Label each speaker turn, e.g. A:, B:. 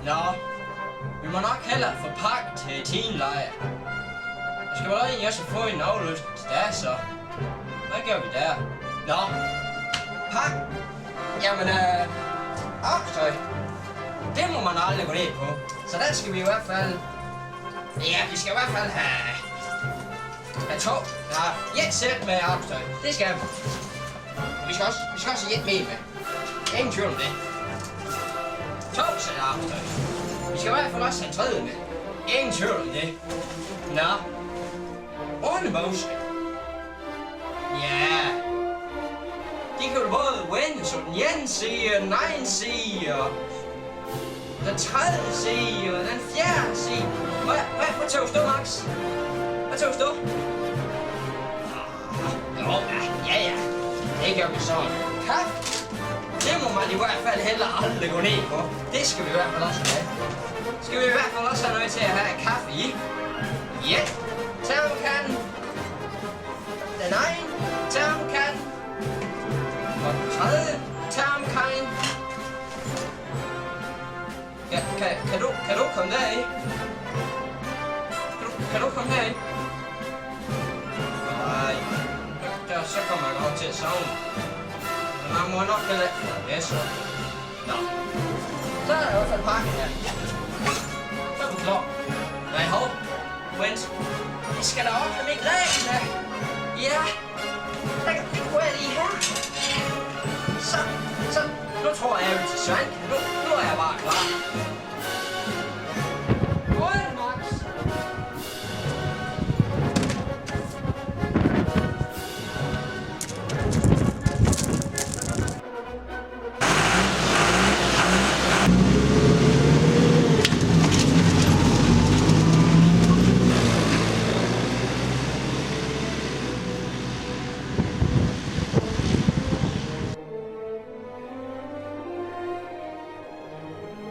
A: Nå, vi må nok hellere få pakken til teenlejr. Jeg skal vel egentlig også få en afløsning til der, så hvad gør vi der? Nå, pakken. Jamen, opstøj. Det må man aldrig gå ned på. Så der skal vi i hvert fald... Ja, vi skal i hvert fald have 2. Ja, et sæt med opstøj. Det skal vi. Vi skal også have et med. Ingen tvivl om det. 2 sæt opstøj. Vi skal i hvert fald også have en 3. med. Ingen tvivl om det. Nå. Underbukser. Ja. De kan jo både vende så den ene side, den anden side, og den 3. side, og den 4. side. Hvad tøvs du, Max? Hvad tøvs du? Jo, ja. Det gør vi sådan. Kaffe? Det må man i hvert fald heller aldrig gå ned på. Det skal vi i hvert fald også have. Skal vi i hvert fald også have noget til at have kaffe i? Ja. Termokanden. Den ene termokanden. Og den 3. termokanden. Kan du komme deri? Kan du komme heri? Nej. Så kommer jeg nok til at savne. Men man må nok heller ikke få det, så. Nå. Så er der i hvert fald pakken her. Så er du klar. Nej, hov. Vent. Jeg skal da også have mit regler. Ja. Det kunne jeg lige her. Så. Nu tror jeg, jeg vil til Svank. Nu er jeg bare klar.